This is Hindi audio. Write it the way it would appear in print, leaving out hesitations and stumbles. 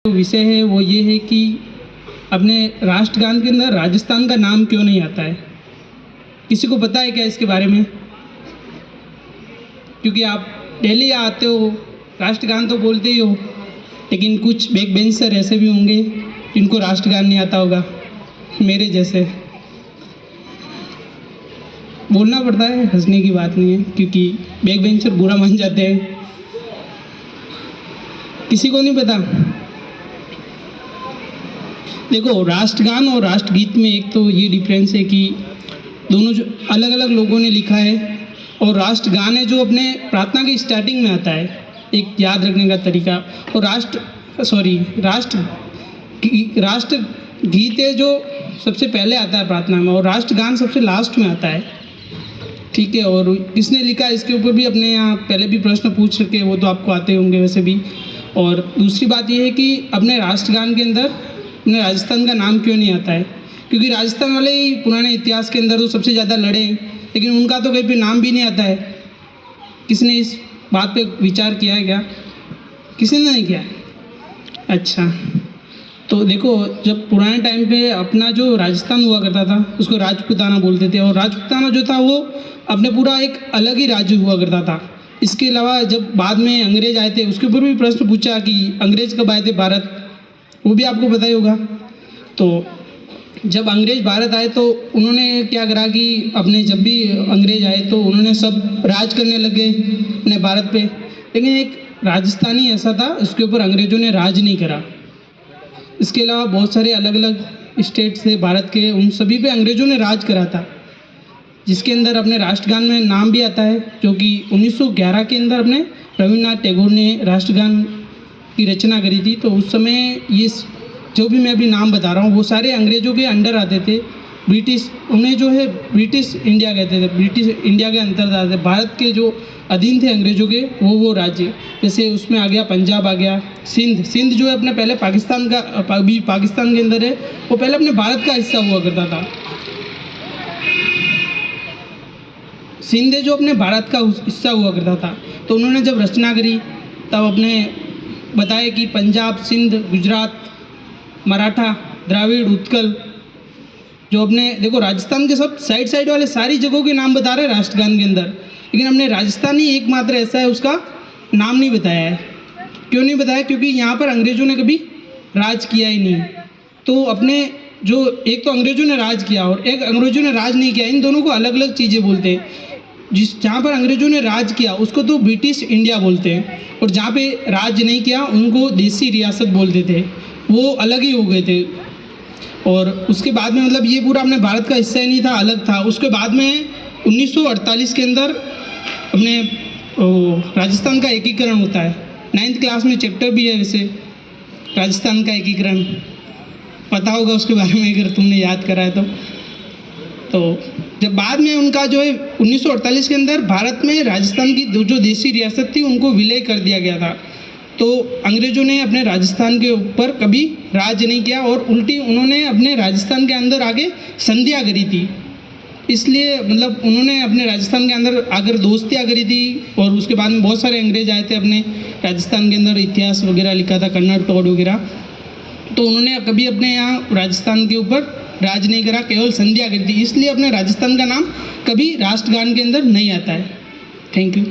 विषय है वो ये है कि अपने राष्ट्रगान के अंदर राजस्थान का नाम क्यों नहीं आता है? किसी को पता है क्या इसके बारे में? क्योंकि आप डेली आते हो, राष्ट्रगान तो बोलते ही हो, लेकिन कुछ बैक बेंचर ऐसे भी होंगे जिनको राष्ट्रगान नहीं आता होगा, मेरे जैसे। बोलना पड़ता है, हंसने की बात नहीं है, क्योंकि बैक बेंचर बुरा मान जाते हैं। किसी को नहीं पता? देखो, राष्ट्रगान और राष्ट्रगीत में एक तो ये डिफरेंस है कि दोनों जो अलग अलग लोगों ने लिखा है, और राष्ट्रगान है जो अपने प्रार्थना की स्टार्टिंग में आता है, एक याद रखने का तरीका। और राष्ट्रगीत है जो सबसे पहले आता है प्रार्थना में, और राष्ट्रगान सबसे लास्ट में आता है। ठीक है, और किसने लिखा इसके ऊपर भी अपने यहाँ पहले भी प्रश्न पूछ सके, वो तो आपको आते होंगे वैसे भी। और दूसरी बात ये है कि अपने राष्ट्रगान के अंदर अपने राजस्थान का नाम क्यों नहीं आता है? क्योंकि राजस्थान वाले ही पुराने इतिहास के अंदर तो सबसे ज़्यादा लड़े हैं, लेकिन उनका तो कहीं पे नाम भी नहीं आता है। किसने इस बात पे विचार किया है क्या? किसी ने नहीं किया? अच्छा, तो देखो, जब पुराने टाइम पे अपना जो राजस्थान हुआ करता था उसको राजपूताना बोलते थे, और राजपूताना जो था वो अपने पूरा एक अलग ही राज्य हुआ करता था। इसके अलावा जब बाद में अंग्रेज आए थे, उसके ऊपर भी प्रश्न पूछा कि अंग्रेज कब आए थे भारत, वो भी आपको पता ही होगा। तो जब अंग्रेज भारत आए तो उन्होंने क्या करा कि अपने जब भी अंग्रेज आए तो उन्होंने सब राज करने लगे अपने भारत पे, लेकिन एक राजस्थानी ऐसा था उसके ऊपर अंग्रेजों ने राज नहीं करा। इसके अलावा बहुत सारे अलग अलग स्टेट्स थे भारत के, उन सभी पे अंग्रेजों ने राज करा था, जिसके अंदर अपने राष्ट्रगान में नाम भी आता है, जो कि 1911 के अंदर अपने रविन्द्रनाथ टैगोर ने राष्ट्रगान की रचना करी थी। तो उस समय ये जो भी मैं अभी नाम बता रहा हूँ वो सारे अंग्रेजों के अंडर आते थे। ब्रिटिश, उन्हें जो है ब्रिटिश इंडिया कहते थे, ब्रिटिश इंडिया के अंतर्गत आते थे। भारत के जो अधीन थे अंग्रेजों के वो राज्य, जैसे उसमें आ गया पंजाब, आ गया सिंध जो है अपने पहले पाकिस्तान का, अभी पाकिस्तान के अंदर है, वो पहले अपने भारत का हिस्सा हुआ करता था। सिंध जो अपने भारत का हिस्सा हुआ करता था, तो उन्होंने जब रचना करी तब अपने बताया कि पंजाब, सिंध, गुजरात, मराठा, द्राविड़, उत्कल, जो अपने देखो राजस्थान के सब साइड वाले सारी जगहों के नाम बता रहे हैं राष्ट्रगान के अंदर, लेकिन हमने राजस्थान ही एकमात्र ऐसा है उसका नाम नहीं बताया है। क्यों नहीं बताया? क्योंकि यहाँ पर अंग्रेजों ने कभी राज किया ही नहीं। तो अपने जो एक तो अंग्रेजों ने राज किया और एक अंग्रेजों ने राज नहीं किया, इन दोनों को अलग अलग चीज़ें बोलते हैं। जहाँ पर अंग्रेजों ने राज किया उसको तो ब्रिटिश इंडिया बोलते हैं, और जहाँ पे राज नहीं किया उनको देसी रियासत बोलते थे, वो अलग ही हो गए थे। और उसके बाद में मतलब ये पूरा अपने भारत का हिस्सा ही नहीं था, अलग था। उसके बाद में 1948 के अंदर अपने राजस्थान का एकीकरण होता है। 9th क्लास में चैप्टर भी है वैसे, राजस्थान का एकीकरण, पता होगा उसके बारे में अगर तुमने याद करा है तो जब बाद में उनका जो है 1948 के अंदर भारत में राजस्थान की जो देसी रियासत थी उनको विलय कर दिया गया था। तो अंग्रेजों ने अपने राजस्थान के ऊपर कभी राज नहीं किया, और उल्टी उन्होंने अपने राजस्थान के अंदर आगे संधियाँ करी थी। इसलिए मतलब उन्होंने अपने राजस्थान के अंदर आकर दोस्तियाँ करी थी, और उसके बाद में बहुत सारे अंग्रेज आए थे अपने राजस्थान के अंदर, इतिहास वगैरह लिखा था, कन्नड़ टोड वगैरह। तो उन्होंने कभी अपने यहाँ राजस्थान के ऊपर राज नहीं करा, केवल संधियाँ करी थी। इसलिए अपने राजस्थान का नाम कभी राष्ट्रगान के अंदर नहीं आता है। Thank you.